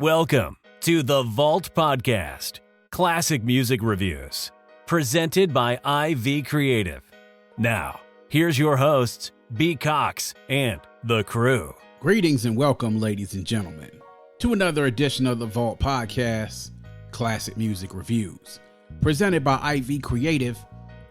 Welcome to the Vault Podcast, classic music reviews, presented by IV Creative. Now, here's your hosts, B. Cox and the crew. Greetings and welcome, ladies and gentlemen, to another edition of the Vault Podcast, classic music reviews, presented by IV Creative.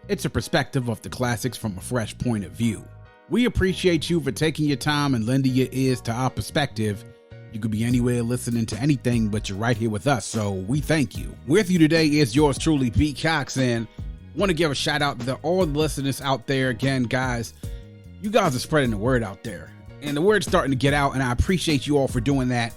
It's a perspective of the classics from a fresh point of view. We appreciate you for taking your time and lending your ears to our perspective. You could be anywhere listening to anything, but you're right here with us, so we thank you. With you today is yours truly, B. Cox, and want to give a shout out to all the listeners out there. Again, guys, you guys are spreading the word out there, and the word's starting to get out, and I appreciate you all for doing that.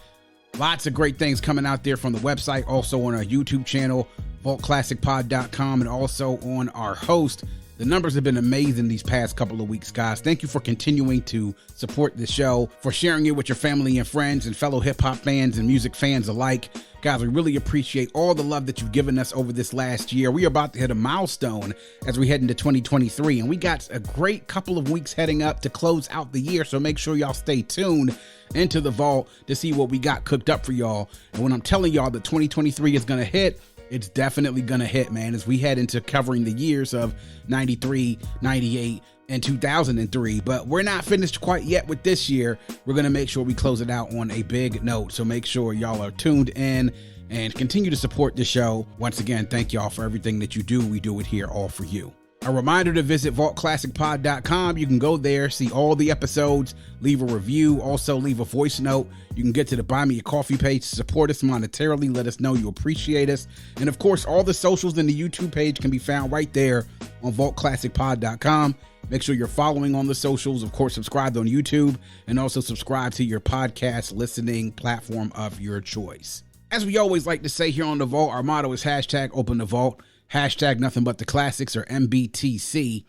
Lots of great things coming out there from the website, also on our YouTube channel, vaultclassicpod.com, and also on our host. The numbers have been amazing these past couple of weeks, guys. Thank you for continuing to support the show, for sharing it with your family and friends and fellow hip-hop fans and music fans alike. Guys, we really appreciate all the love that you've given us over this last year. We are about to hit a milestone as we head into 2023, and we got a great couple of weeks heading up to close out the year, so make sure y'all stay tuned into the vault to see what we got cooked up for y'all. And when I'm telling y'all that 2023 is going to hit, it's definitely going to hit, man, as we head into covering the years of 93, 98, and 2003. But we're not finished quite yet with this year. We're going to make sure we close it out on a big note. So make sure y'all are tuned in and continue to support the show. Once again, thank y'all for everything that you do. We do it here all for you. A reminder to visit vaultclassicpod.com. You can go there, see all the episodes, leave a review, also leave a voice note. You can get to the Buy Me a Coffee page to support us monetarily, let us know you appreciate us. And of course, all the socials and the YouTube page can be found right there on vaultclassicpod.com. Make sure you're following on the socials, of course, subscribe on YouTube, and also subscribe to your podcast listening platform of your choice. As we always like to say here on The Vault, our motto is hashtag open the vault. Hashtag nothing but the classics, or MBTC.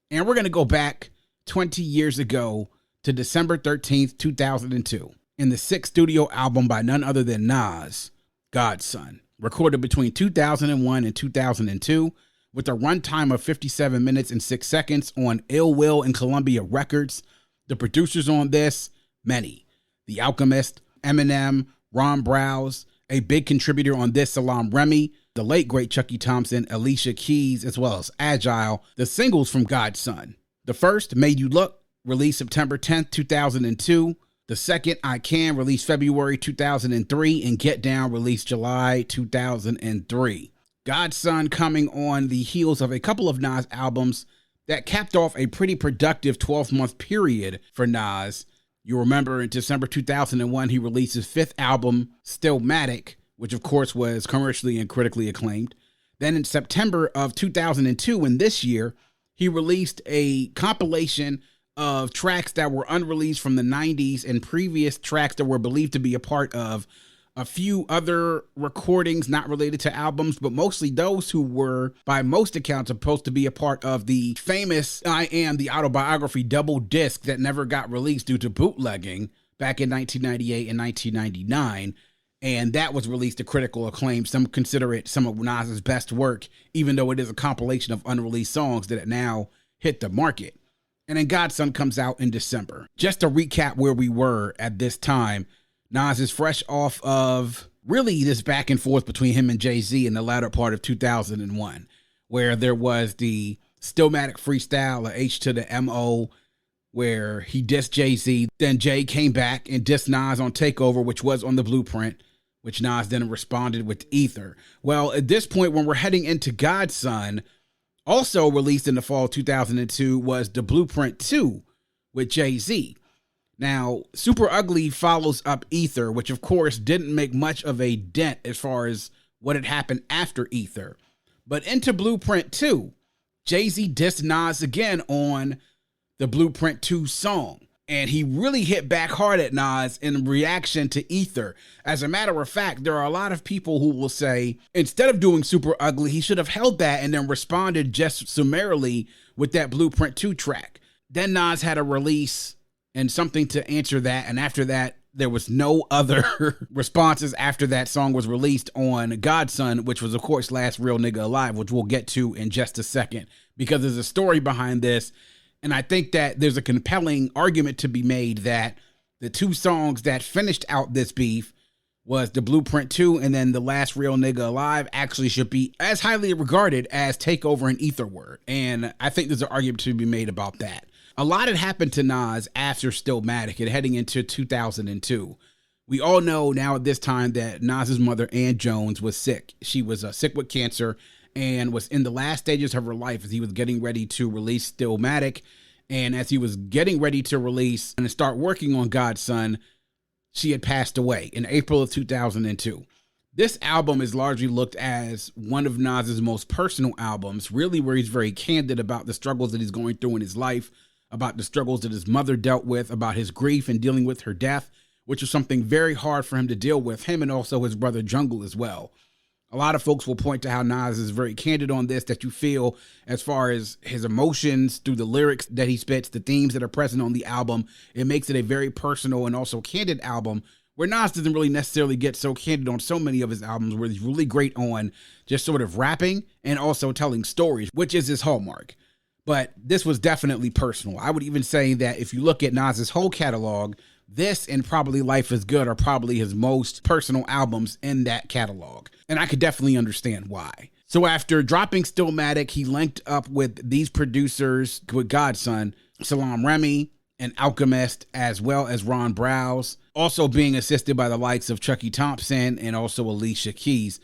And we're going to go back 20 years ago to December 13th, 2002, in the sixth studio album by none other than Nas, Godson, recorded between 2001 and 2002, with a runtime of 57 minutes and 6 seconds on Ill Will and Columbia Records. The producers on this, many. The Alchemist, Eminem, Ron Browse, a big contributor on this, Salaam Remi, the late great Chucky Thompson, Alicia Keys, as well as Agile. The singles from Godson: the first, Made You Look, released September 10th, 2002. The second, I Can, released February 2003. And Get Down, released July 2003. Godson coming on the heels of a couple of Nas albums that capped off a pretty productive 12-month period for Nas. You remember in December 2001, he released his fifth album, Stillmatic, which of course was commercially and critically acclaimed. Then in September of 2002, in this year, he released a compilation of tracks that were unreleased from the 90s and previous tracks that were believed to be a part of a few other recordings not related to albums, but mostly those who were, by most accounts, supposed to be a part of the famous I Am, the autobiography double disc that never got released due to bootlegging back in 1998 and 1999. And that was released to critical acclaim. Some consider it some of Nas's best work, even though it is a compilation of unreleased songs that now hit the market. And then Godson comes out in December. Just to recap where we were at this time, Nas is fresh off of really this back and forth between him and Jay-Z in the latter part of 2001, where there was the Stillmatic freestyle, or H to the M.O., where he dissed Jay-Z. Then Jay came back and dissed Nas on Takeover, which was on the Blueprint, which Nas then responded with Ether. Well, at this point, when we're heading into Godson, also released in the fall of 2002, was the Blueprint 2 with Jay-Z. Now, Super Ugly follows up Ether, which of course didn't make much of a dent as far as what had happened after Ether. But into Blueprint 2, Jay-Z dissed Nas again on the Blueprint 2 song. And he really hit back hard at Nas in reaction to Ether. As a matter of fact, there are a lot of people who will say, instead of doing Super Ugly, he should have held that and then responded just summarily with that Blueprint 2 track. Then Nas had a release and something to answer that. And after that, there was no other responses after that song was released on Godson, which was, of course, Last Real Nigga Alive, which we'll get to in just a second, because there's a story behind this. And I think that there's a compelling argument to be made that the two songs that finished out this beef was The Blueprint 2, and then The Last Real Nigga Alive actually should be as highly regarded as Takeover and Etherword. And I think there's an argument to be made about that. A lot had happened to Nas after Stillmatic and heading into 2002. We all know now at this time that Nas's mother, Ann Jones, was sick. She was sick with cancer and was in the last stages of her life as he was getting ready to release Stillmatic. And as he was getting ready to release and start working on God's Son, she had passed away in April of 2002. This album is largely looked as one of Nas's most personal albums, really where he's very candid about the struggles that he's going through in his life, about the struggles that his mother dealt with, about his grief and dealing with her death, which was something very hard for him to deal with, him and also his brother Jungle as well. A lot of folks will point to how Nas is very candid on this, that you feel as far as his emotions through the lyrics that he spits, the themes that are present on the album. It makes it a very personal and also candid album, where Nas doesn't really necessarily get so candid on so many of his albums, where he's really great on just sort of rapping and also telling stories, which is his hallmark. But this was definitely personal. I would even say that if you look at Nas's whole catalog, this and probably Life is Good are probably his most personal albums in that catalog. And I could definitely understand why. So after dropping Stillmatic, he linked up with these producers, with God's Son, Salaam Remi and Alchemist, as well as Ron Browse, also being assisted by the likes of Chucky Thompson and also Alicia Keys.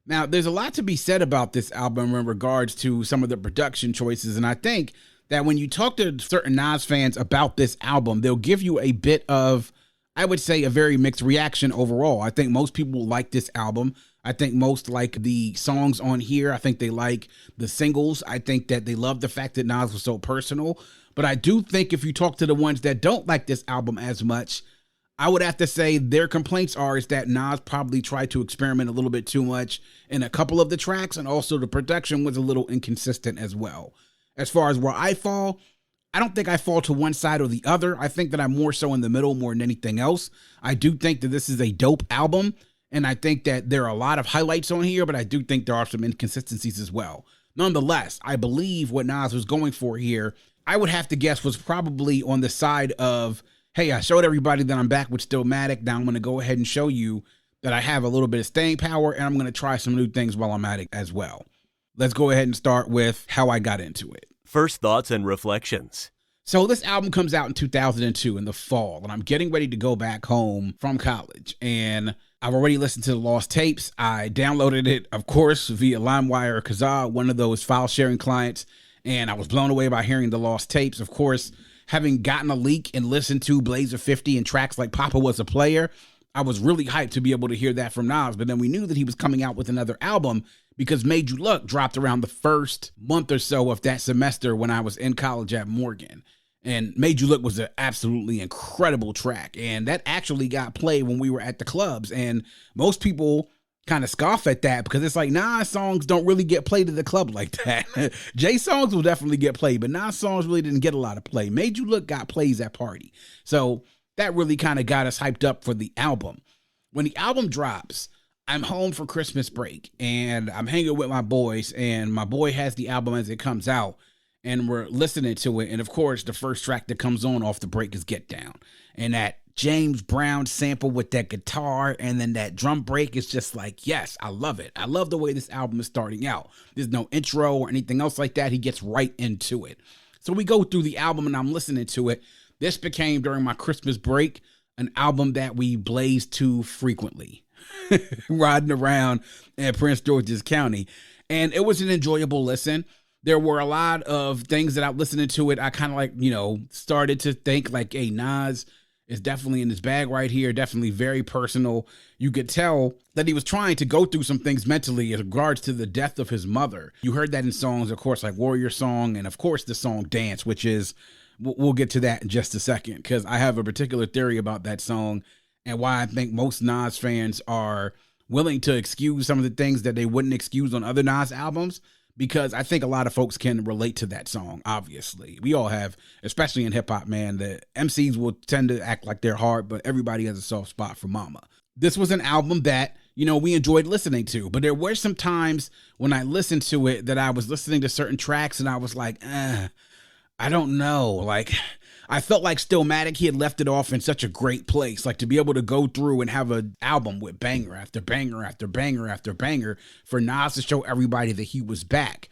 Now, there's a lot to be said about this album in regards to some of the production choices, and I think that when you talk to certain Nas fans about this album, they'll give you a bit of, I would say, a very mixed reaction overall. I think most people like this album. I think most like the songs on here. I think they like the singles. I think that they love the fact that Nas was so personal. But I do think if you talk to the ones that don't like this album as much, I would have to say their complaints is that Nas probably tried to experiment a little bit too much in a couple of the tracks, and also the production was a little inconsistent as well. As far as where I fall, I don't think I fall to one side or the other. I think that I'm more so in the middle more than anything else. I do think that this is a dope album, and I think that there are a lot of highlights on here, but I do think there are some inconsistencies as well. Nonetheless, I believe what Nas was going for here, I would have to guess, was probably on the side of, hey, I showed everybody that I'm back with Stillmatic. Now I'm going to go ahead and show you that I have a little bit of staying power, and I'm going to try some new things while I'm at it as well. Let's go ahead and start with how I got into it. First thoughts and reflections. So this album comes out in 2002 in the fall, and I'm getting ready to go back home from college. And I've already listened to the Lost Tapes. I downloaded it, of course, via LimeWire or Kazaa, one of those file sharing clients. And I was blown away by hearing the Lost Tapes. Of course, having gotten a leak and listened to Blazer 50 and tracks like Papa Was a Player, I was really hyped to be able to hear that from Nas. But then we knew that he was coming out with another album because Made You Look dropped around the first month or so of that semester when I was in college at Morgan. And Made You Look was an absolutely incredible track. And that actually got played when we were at the clubs. And most people kind of scoff at that because it's like, Nas songs don't really get played at the club like that. Jay songs will definitely get played, but Nas songs really didn't get a lot of play. Made You Look got plays at party. So that really kind of got us hyped up for the album. When the album drops, I'm home for Christmas break and I'm hanging with my boys, and my boy has the album as it comes out and we're listening to it. And of course, the first track that comes on off the break is Get Down. And that James Brown sample with that guitar and then that drum break is just like, yes, I love it. I love the way this album is starting out. There's no intro or anything else like that. He gets right into it. So we go through the album and I'm listening to it. This became, during my Christmas break, an album that we blazed to frequently, riding around in Prince George's County. And it was an enjoyable listen. There were a lot of things that I listening to it. I kind of like, started to think like, hey, Nas is definitely in his bag right here. Definitely very personal. You could tell that he was trying to go through some things mentally in regards to the death of his mother. You heard that in songs, of course, like Warrior Song and of course the song Dance, which is, we'll get to that in just a second because I have a particular theory about that song and why I think most Nas fans are willing to excuse some of the things that they wouldn't excuse on other Nas albums, because I think a lot of folks can relate to that song, obviously. We all have, especially in hip-hop, man. The MCs will tend to act like they're hard, but everybody has a soft spot for mama. This was an album that, we enjoyed listening to, but there were some times when I listened to it that I was listening to certain tracks and I was like, I don't know. Like, I felt like Stillmatic, he had left it off in such a great place. Like to be able to go through and have an album with banger after banger after banger after banger for Nas to show everybody that he was back.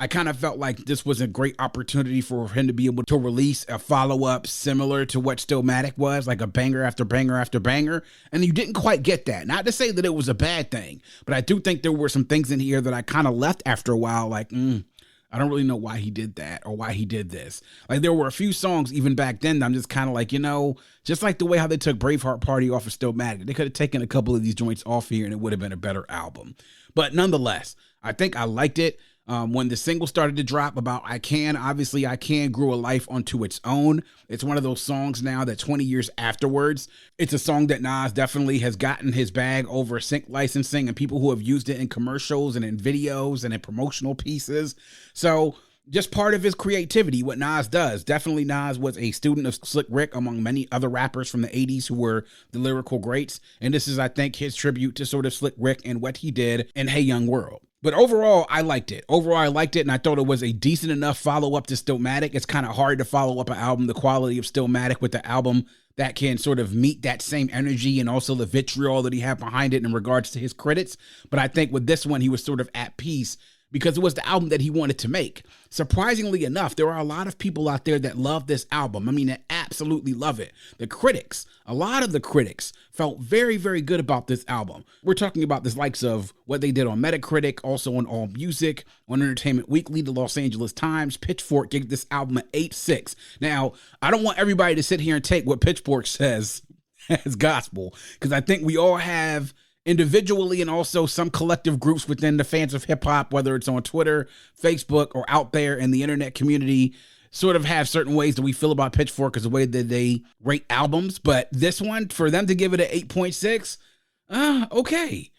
I kind of felt like this was a great opportunity for him to be able to release a follow-up similar to what Stillmatic was, like a banger after banger after banger. And you didn't quite get that. Not to say that it was a bad thing, but I do think there were some things in here that I kind of left after a while, like, I don't really know why he did that or why he did this. Like there were a few songs even back then that I'm just kind of like, just like the way how they took Braveheart Party off of Stillmatic. They could have taken a couple of these joints off here and it would have been a better album. But nonetheless, I think I liked it. When the single started to drop about I Can grew a life onto its own. It's one of those songs now that 20 years afterwards, it's a song that Nas definitely has gotten his bag over sync licensing and people who have used it in commercials and in videos and in promotional pieces. So just part of his creativity, what Nas does. Definitely Nas was a student of Slick Rick among many other rappers from the 80s who were the lyrical greats. And this is, I think, his tribute to sort of Slick Rick and what he did in Hey Young World. But overall, I liked it. And I thought it was a decent enough follow-up to Stillmatic. It's kind of hard to follow up an album the quality of Stillmatic with the album that can sort of meet that same energy and also the vitriol that he had behind it in regards to his critics. But I think with this one, he was sort of at peace because it was the album that he wanted to make. Surprisingly enough, there are a lot of people out there that love this album. I mean, that absolutely love it. The critics, a lot of the critics felt very, very good about this album. We're talking about the likes of what they did on Metacritic, also on AllMusic, on Entertainment Weekly, the Los Angeles Times. Pitchfork gave this album an 8.6. Now, I don't want everybody to sit here and take what Pitchfork says as gospel, because I think we all have individually and also some collective groups within the fans of hip hop, whether it's on Twitter, Facebook, or out there in the internet community, sort of have certain ways that we feel about Pitchfork as the way that they rate albums. But this one, for them to give it an 8.6, okay.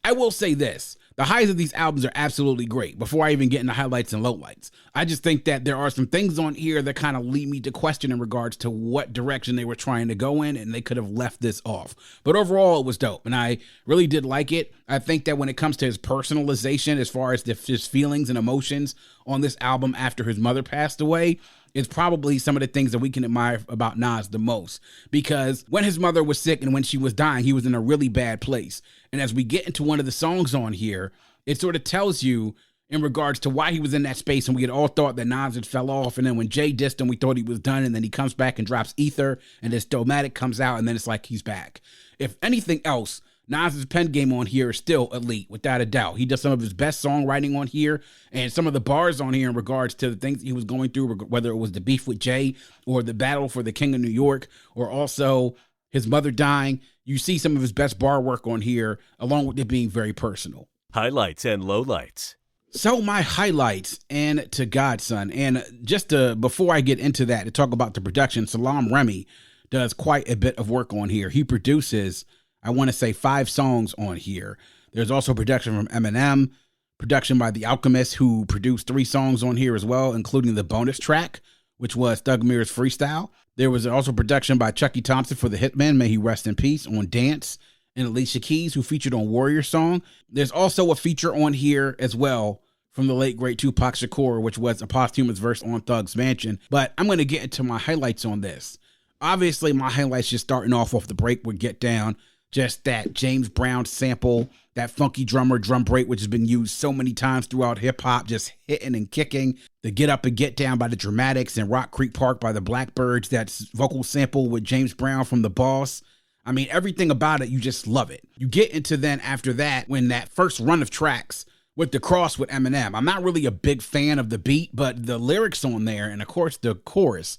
I will say this. The highs of these albums are absolutely great before I even get into highlights and lowlights. I just think that there are some things on here that kind of lead me to question in regards to what direction they were trying to go in, and they could have left this off. But overall, it was dope, and I really did like it. I think that when it comes to his personalization, as far as his feelings and emotions on this album after his mother passed away, is probably some of the things that we can admire about Nas the most. Because when his mother was sick and when she was dying, he was in a really bad place. And as we get into one of the songs on here, it sort of tells you in regards to why he was in that space. And we had all thought that Nas had fell off. And then when Jay dissed him, we thought he was done. And then he comes back and drops Ether. And then Stillmatic comes out. And then it's like he's back. If anything else, Nas's pen game on here is still elite, without a doubt. He does some of his best songwriting on here, and some of the bars on here in regards to the things he was going through, whether it was the beef with Jay or the battle for the King of New York, or also his mother dying. You see some of his best bar work on here, along with it being very personal. Highlights and lowlights. So my highlights, and to Godson, and just before I get into that, to talk about the production, Salaam Remi does quite a bit of work on here. He produces, I want to say, 5 songs on here. There's also production from Eminem, production by the Alchemist, who produced 3 songs on here as well, including the bonus track, which was Thug Mirror's Freestyle. There was also production by Chucky Thompson for the Hitman, may he rest in peace, on Dance, and Alicia Keys, who featured on Warrior Song. There's also a feature on here as well from the late, great Tupac Shakur, which was a posthumous verse on Thug's Mansion. But I'm going to get into my highlights on this. Obviously, my highlights just starting off the break with Get Down. Just that James Brown sample, that funky drummer drum break, which has been used so many times throughout hip hop, just hitting and kicking. The Get Up and Get Down by the Dramatics and Rock Creek Park by the Blackbirds. That's vocal sample with James Brown from The Boss. I mean, everything about it, you just love it. You get into then after that, when that first run of tracks with The Cross with Eminem. I'm not really a big fan of the beat, but the lyrics on there, and of course the chorus,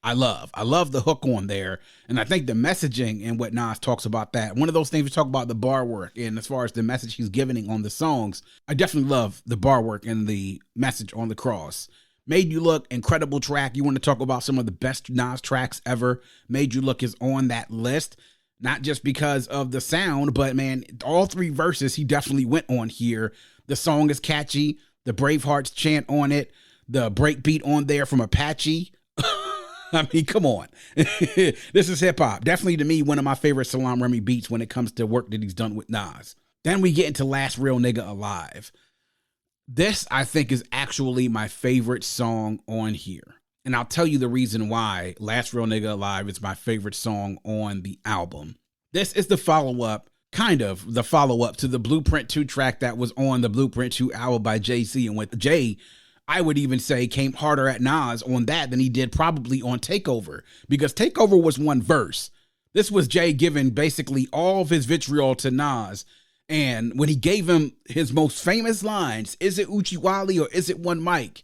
I love the hook on there. And I think the messaging and what Nas talks about that. One of those things we talk about the bar work, and as far as the message he's giving on the songs, I definitely love the bar work and the message on The Cross. Made You Look, incredible track. You want to talk about some of the best Nas tracks ever. Made You Look is on that list. Not just because of the sound, but man, all 3 verses he definitely went on here. The song is catchy. The Bravehearts chant on it. The breakbeat on there from Apache. I mean, come on. This is hip hop. Definitely, to me, one of my favorite Salaam Remi beats when it comes to work that he's done with Nas. Then we get into Last Real Nigga Alive. This, I think, is actually my favorite song on here. And I'll tell you the reason why Last Real Nigga Alive is my favorite song on the album. This is the follow-up, kind of the follow-up to the Blueprint 2 track that was on the Blueprint 2 album by Jay-Z. And with Jay, I would even say came harder at Nas on that than he did probably on Takeover, because Takeover was one verse. This was Jay giving basically all of his vitriol to Nas. And when he gave him his most famous lines, is it Uchiwali or is it One Mic?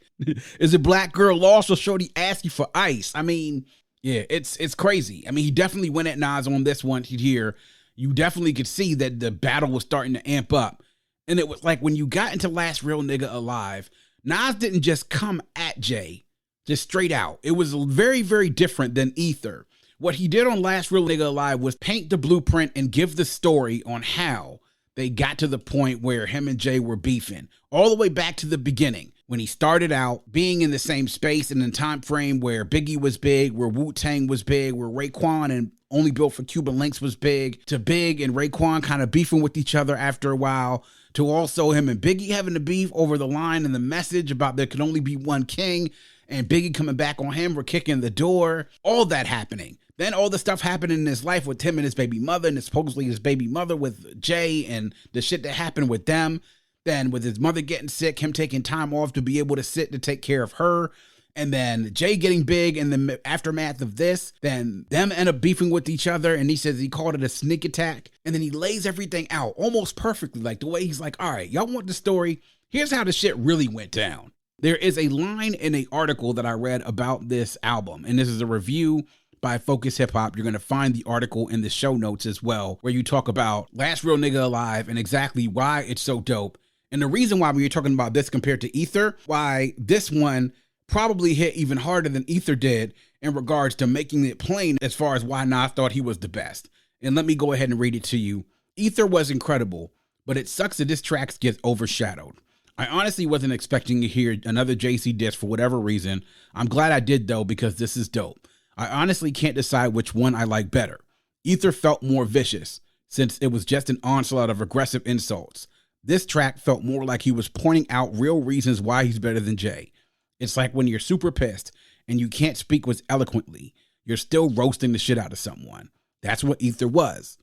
Is it Black Girl Lost or Shorty Ask You for Ice? I mean, yeah, it's crazy. I mean, he definitely went at Nas on this one here. You definitely could see that the battle was starting to amp up. And it was like when you got into Last Real Nigga Alive, Nas didn't just come at Jay, just straight out. It was very, very different than Ether. What he did on Last Real Nigga Alive was paint the blueprint and give the story on how they got to the point where him and Jay were beefing, all the way back to the beginning when he started out being in the same space and in time frame where Biggie was big, where Wu-Tang was big, where Raekwon and Only Built for Cuban Links was big, to Big and Raekwon kind of beefing with each other after a while, to also him and Biggie having to beef over the line and the message about there could only be one king, and Biggie coming back on him for kicking the door, all that happening. Then all the stuff happened in his life with him and his baby mother, and supposedly his baby mother with Jay, and the shit that happened with them. Then with his mother getting sick, him taking time off to be able to sit to take care of her. And then Jay getting big in the aftermath of this. Then them end up beefing with each other, and he says he called it a sneak attack. And then he lays everything out almost perfectly, like the way he's like, all right, y'all want the story? Here's how the shit really went down. There is a line in an article that I read about this album, and this is a review by Focus Hip Hop. You're going to find the article in the show notes as well, where you talk about Last Real Nigga Alive and exactly why it's so dope. And the reason why we were talking about this compared to Ether, why this one probably hit even harder than Ether did in regards to making it plain as far as why Nas thought he was the best. And let me go ahead and read it to you. Ether was incredible, but it sucks that this track gets overshadowed. I honestly wasn't expecting to hear another JC diss for whatever reason. I'm glad I did though, because this is dope. I honestly can't decide which one I like better. Ether felt more vicious, since it was just an onslaught of aggressive insults. This track felt more like he was pointing out real reasons why he's better than Jay. It's like when you're super pissed and you can't speak as eloquently, you're still roasting the shit out of someone. That's what Ether was.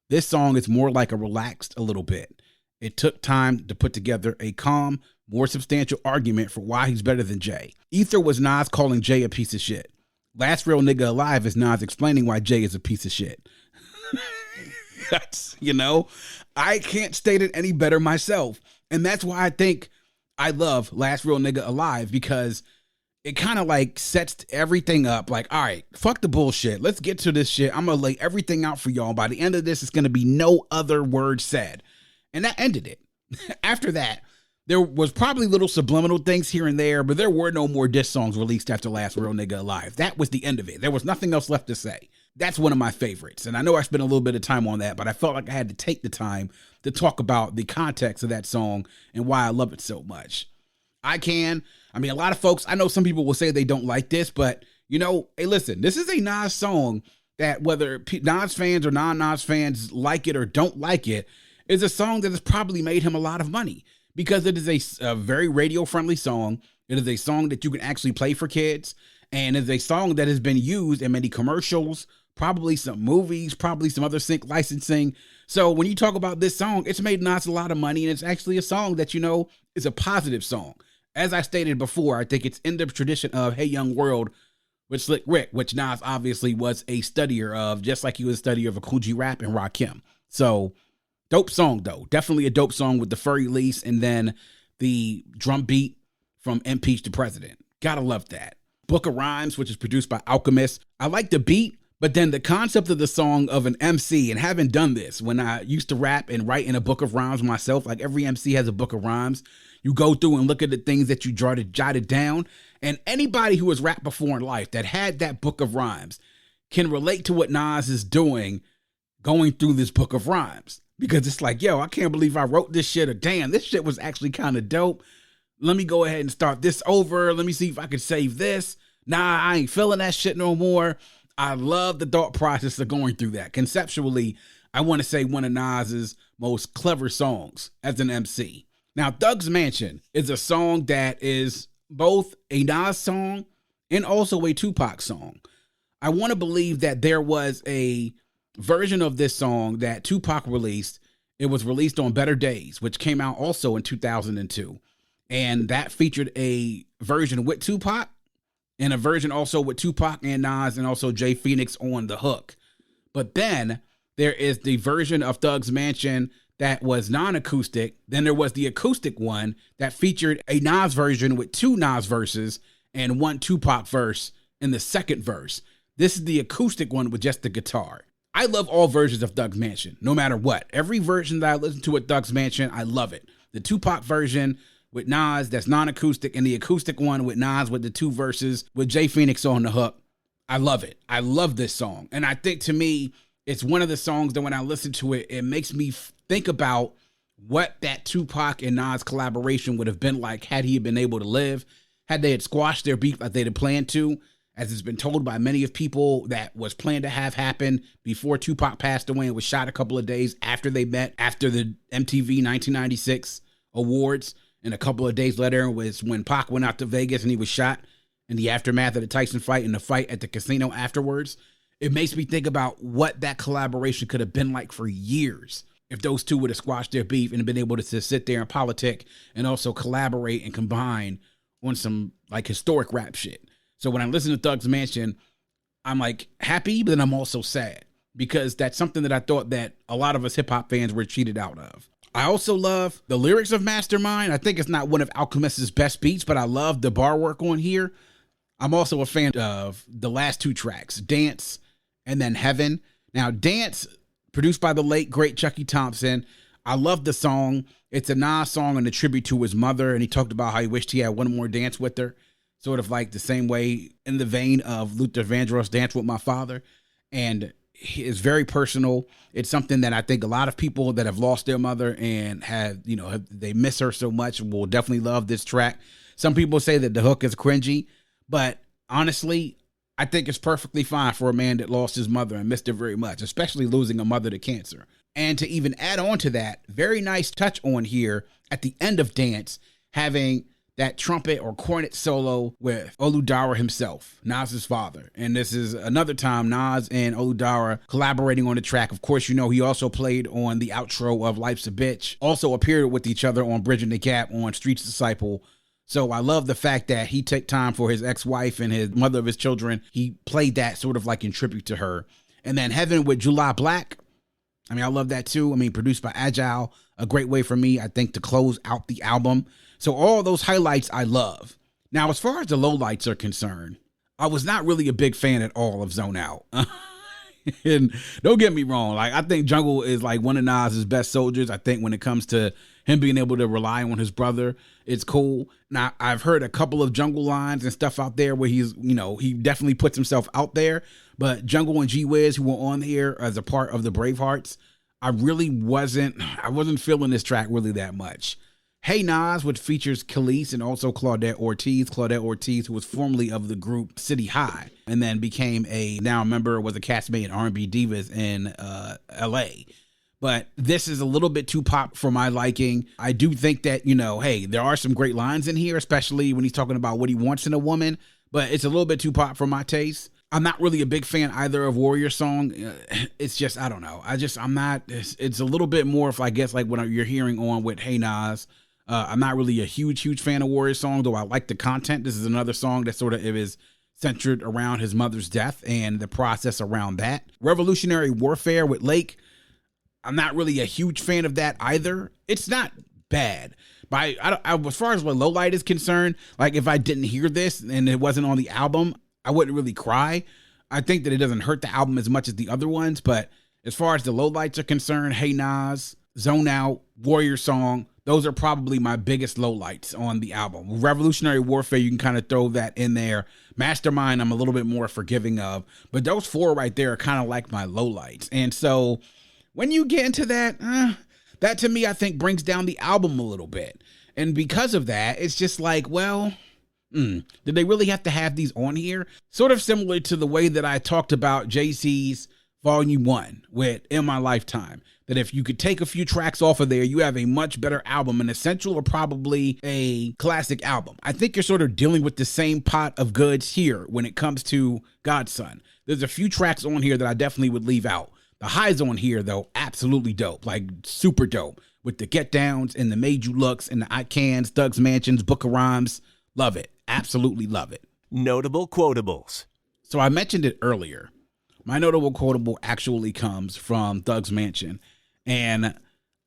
This song is more like a relaxed a little bit. It took time to put together a calm, more substantial argument for why he's better than Jay. Ether was Nas calling Jay a piece of shit. Last Real Nigga Alive is Nas explaining why Jay is a piece of shit. That's, I can't state it any better myself. And that's why I think I love Last Real Nigga Alive, because it kind of like sets everything up like, all right, fuck the bullshit. Let's get to this shit. I'm going to lay everything out for y'all. By the end of this, it's going to be no other word said. And that ended it. After that, there was probably little subliminal things here and there, but there were no more diss songs released after Last Real Nigga Alive. That was the end of it. There was nothing else left to say. That's one of my favorites. And I know I spent a little bit of time on that, but I felt like I had to take the time to talk about the context of that song and why I love it so much. A lot of folks, I know some people will say they don't like this, but hey, listen, this is a Nas song that whether Nas fans or non-Nas fans like it or don't like it, is a song that has probably made him a lot of money, because it is a very radio-friendly song. It is a song that you can actually play for kids, and it's a song that has been used in many commercials, probably some movies, probably some other sync licensing. So when you talk about this song, it's made Nas a lot of money, and it's actually a song that, is a positive song. As I stated before, I think it's in the tradition of Hey Young World with Slick Rick, which Nas obviously was a studier of, just like he was a studier of a Cool G Rap and Rakim. So dope song, though. Definitely a dope song with the furry lease and then the drum beat from Impeach the President. Gotta love that. Book of Rhymes, which is produced by Alchemist. I like the beat, but then the concept of the song of an MC, and having done this when I used to rap and write in a book of rhymes myself, like every MC has a book of rhymes. You go through and look at the things that you jotted down, and anybody who has rapped before in life that had that book of rhymes can relate to what Nas is doing going through this book of rhymes. Because it's like, yo, I can't believe I wrote this shit, or damn, this shit was actually kind of dope. Let me go ahead and start this over. Let me see if I can save this. Nah, I ain't feeling that shit no more. I love the thought process of going through that. Conceptually, I want to say one of Nas's most clever songs as an MC. Now, Thug's Mansion is a song that is both a Nas song and also a Tupac song. I want to believe that there was a version of this song that Tupac released. It was released on Better Days, which came out also in 2002. And that featured a version with Tupac and a version also with Tupac and Nas and also Jay Phoenix on the hook. But then there is the version of Thug's Mansion that was non-acoustic. Then there was the acoustic one that featured a Nas version with 2 Nas verses and 1 Tupac verse in the second verse. This is the acoustic one with just the guitar. I love all versions of Thug's Mansion, no matter what. Every version that I listen to at Thug's Mansion, I love it. The Tupac version with Nas, that's non-acoustic, and the acoustic one with Nas with the 2 verses with Jay Phoenix on the hook. I love it. I love this song. And I think, to me, it's one of the songs that when I listen to it, it makes me think about what that Tupac and Nas collaboration would have been like had he been able to live, had they had squashed their beef like they had planned to, as it's been told by many of people that was planned to have happen before Tupac passed away and was shot a couple of days after they met, after the MTV 1996 awards. And a couple of days later was when Pac went out to Vegas and he was shot in the aftermath of the Tyson fight and the fight at the casino afterwards. It makes me think about what that collaboration could have been like for years if those two would have squashed their beef and been able to sit there and politic and also collaborate and combine on some like historic rap shit. So when I listen to Thug's Mansion, I'm like happy, but then I'm also sad because that's something that I thought that a lot of us hip hop fans were cheated out of. I also love the lyrics of Mastermind. I think it's not one of Alchemist's best beats, but I love the bar work on here. I'm also a fan of the last 2 tracks, Dance and then Heaven. Now, Dance, produced by the late, great Chucky Thompson. I love the song. It's a Nas song and a tribute to his mother, and he talked about how he wished he had one more dance with her, sort of like the same way in the vein of Luther Vandross' Dance with My Father. And it's very personal. It's something that I think a lot of people that have lost their mother and they miss her so much will definitely love this track. Some people say that the hook is cringy, but honestly, I think it's perfectly fine for a man that lost his mother and missed her very much, especially losing a mother to cancer. And to even add on to that, very nice touch on here at the end of Dance, having that trumpet or cornet solo with Oludara himself, Nas's father. And this is another time Nas and Oludara collaborating on the track. Of course, he also played on the outro of Life's a Bitch, also appeared with each other on Bridging the Gap on Streets Disciple. So I love the fact that he took time for his ex-wife and his mother of his children. He played that sort of like in tribute to her. And then Heaven with July Black. I love that too. Produced by Agile, a great way for me, I think, to close out the album. So all those highlights I love. Now, as far as the lowlights are concerned, I was not really a big fan at all of Zone Out. And don't get me wrong, I think Jungle is like one of Nas's best soldiers. I think when it comes to him being able to rely on his brother, it's cool. Now, I've heard a couple of Jungle lines and stuff out there where he's, he definitely puts himself out there. But Jungle and G Wiz, who were on here as a part of the Bravehearts, I wasn't feeling this track really that much. Hey Nas, which features Khalees and also Claudette Ortiz, who was formerly of the group City High, and then became now a member, was a castmate in R&B Divas in LA. But this is a little bit too pop for my liking. I do think that, hey, there are some great lines in here, especially when he's talking about what he wants in a woman, but it's a little bit too pop for my taste. I'm not really a big fan either of Warrior Song. It's just, I don't know. I'm not, it's a little bit more if I guess like what you're hearing on with Hey Nas. I'm not really a huge fan of Warrior Song, though I like the content. This is another song that sort of is centered around his mother's death and the process around that. Revolutionary Warfare with Lake. I'm not really a huge fan of that either. It's not bad. But as far as what lowlight is concerned, like if I didn't hear this and it wasn't on the album, I wouldn't really cry. I think that it doesn't hurt the album as much as the other ones. But as far as the lowlights are concerned, Hey Nas, Zone Out, Warrior Song, those are probably my biggest lowlights on the album. Revolutionary Warfare, you can kind of throw that in there. Mastermind, I'm a little bit more forgiving of. But those 4 right there are kind of like my lowlights. And so when you get into that, that to me, I think brings down the album a little bit. And because of that, it's just like, well, did they really have to have these on here? Sort of similar to the way that I talked about Jay-Z's Volume 1 with In My Lifetime. That if you could take a few tracks off of there, you have a much better album, an essential or probably a classic album. I think you're sort of dealing with the same pot of goods here when it comes to Godson. There's a few tracks on here that I definitely would leave out. The highs on here, though, absolutely dope, like super dope. With the Get Downs and the Made You Looks and the I Cans, Doug's Mansions, Book of Rhymes. Love it. Absolutely love it. Notable quotables. So I mentioned it earlier. My notable quotable actually comes from Doug's Mansion. And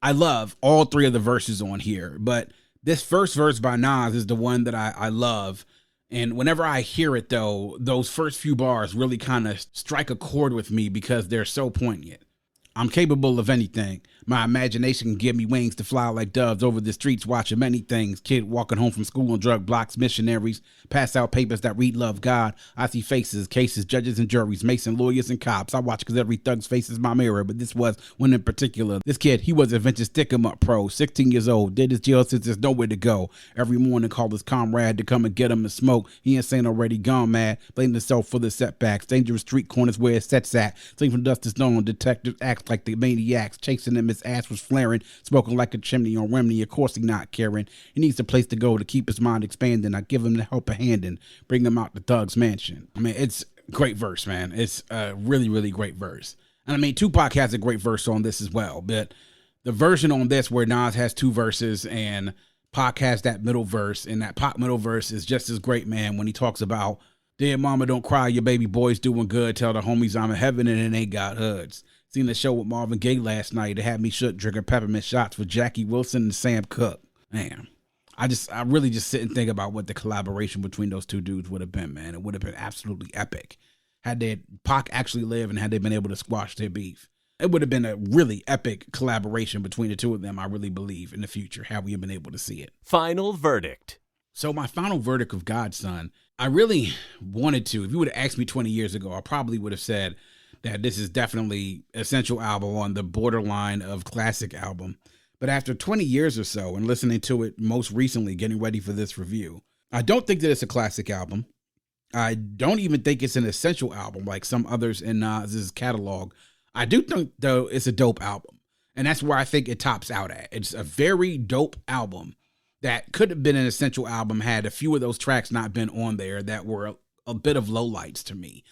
I love all three of the verses on here. But this first verse by Nas is the one that I love. And whenever I hear it, though, those first few bars really kind of strike a chord with me because they're so poignant. I'm capable of anything. My imagination can give me wings to fly like doves over the streets, watching many things. Kid walking home from school on drug blocks, missionaries, pass out papers that read love God. I see faces, cases, judges and juries, mason, lawyers and cops. I watch because every thug's face is my mirror, but this was one in particular. This kid, he was a vintage stick-em-up pro, 16 years old, did his jail since there's nowhere to go. Every morning called his comrade to come and get him a smoke. He insane already gone mad, blaming himself for the setbacks. Dangerous street corners where it sets at. Sleep from dust to stone, detectives act like the maniacs, chasing him, his ass was flaring, smoking like a chimney on Remi, of course he not caring. He needs a place to go to keep his mind expanding. I give him the help a hand and bring him out to Doug's Mansion. I mean, it's a great verse, man. It's a really, really great verse. And I mean, Tupac has a great verse on this as well, but the version on this where Nas has two verses and Pac has that middle verse, and that Pac middle verse is just as great, man, when he talks about, dear mama, don't cry, your baby boy's doing good. Tell the homies I'm in heaven and it ain't got hoods. Seen the show with Marvin Gaye last night. It had me shook, drinking peppermint shots with Jackie Wilson and Sam Cooke. Man, I really just sit and think about what the collaboration between those two dudes would have been, man. It would have been absolutely epic. Had they Pac actually lived and had they been able to squash their beef. It would have been a really epic collaboration between the two of them, I really believe, in the future, had we been able to see it. Final verdict. So my final verdict of Godson, I really wanted to. If you would have asked me 20 years ago, I probably would have said that this is definitely essential album on the borderline of classic album. But after 20 years or so and listening to it most recently, getting ready for this review, I don't think that it's a classic album. I don't even think it's an essential album like some others in Nas's catalog. I do think, though, it's a dope album. And that's where I think it tops out at. It's a very dope album that could have been an essential album had a few of those tracks not been on there that were a bit of lowlights to me.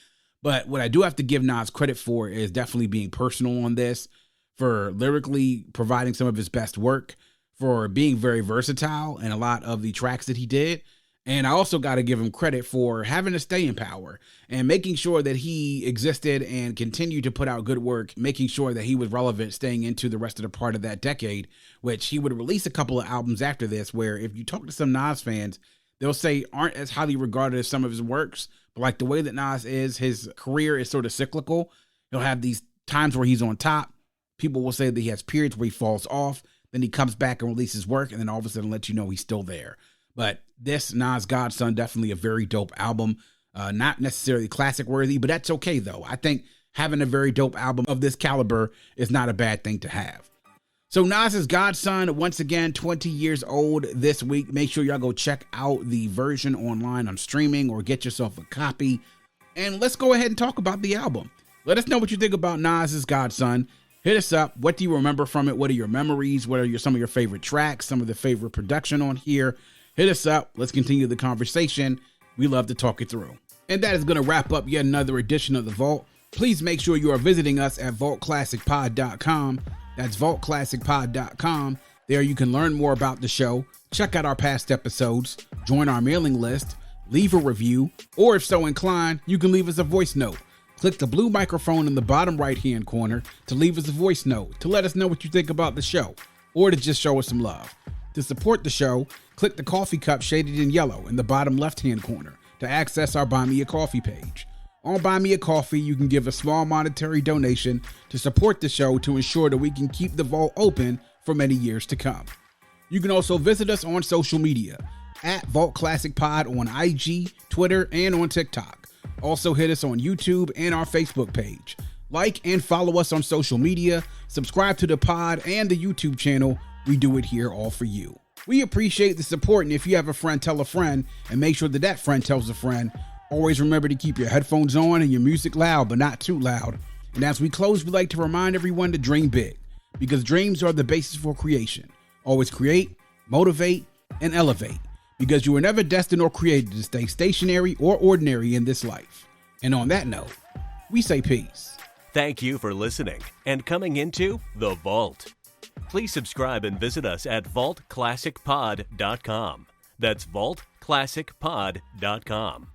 But what I do have to give Nas credit for is definitely being personal on this, for lyrically providing some of his best work, for being very versatile in a lot of the tracks that he did. And I also got to give him credit for having a staying power and making sure that he existed and continued to put out good work, making sure that he was relevant, staying into the rest of the part of that decade, which he would release a couple of albums after this, where if you talk to some Nas fans, they'll say aren't as highly regarded as some of his works. But like the way that Nas is, his career is sort of cyclical. He'll have these times where he's on top. People will say that he has periods where he falls off. Then he comes back and releases work, and then all of a sudden lets you know he's still there. But this Nas Godson, definitely a very dope album. Not necessarily classic worthy, but that's okay though. I think having a very dope album of this caliber is not a bad thing to have. So Nas's Godson, once again, 20 years old this week. Make sure y'all go check out the version online on streaming or get yourself a copy. And let's go ahead and talk about the album. Let us know what you think about Nas's Godson. Hit us up. What do you remember from it? What are your memories? What are some of your favorite tracks? Some of the favorite production on here? Hit us up. Let's continue the conversation. We love to talk it through. And that is going to wrap up yet another edition of The Vault. Please make sure you are visiting us at vaultclassicpod.com. That's vaultclassicpod.com. There you can learn more about the show, check out our past episodes, join our mailing list, leave a review, or if so inclined, you can leave us a voice note. Click the blue microphone in the bottom right-hand corner to leave us a voice note to let us know what you think about the show, or to just show us some love. To support the show, click the coffee cup shaded in yellow in the bottom left-hand corner to access our Buy Me a Coffee page. On Buy Me a Coffee, you can give a small monetary donation to support the show to ensure that we can keep the vault open for many years to come. You can also visit us on social media at Vault Classic Pod on IG, Twitter, and on TikTok. Also hit us on YouTube and our Facebook page. Like and follow us on social media, subscribe to the pod and the YouTube channel. We do it here all for you. We appreciate the support, and if you have a friend, tell a friend, and make sure that friend tells a friend. Always remember to keep your headphones on and your music loud, but not too loud. And as we close, we'd like to remind everyone to dream big, because dreams are the basis for creation. Always create, motivate, and elevate, because you were never destined or created to stay stationary or ordinary in this life. And on that note, we say peace. Thank you for listening and coming into The Vault. Please subscribe and visit us at vaultclassicpod.com. That's vaultclassicpod.com.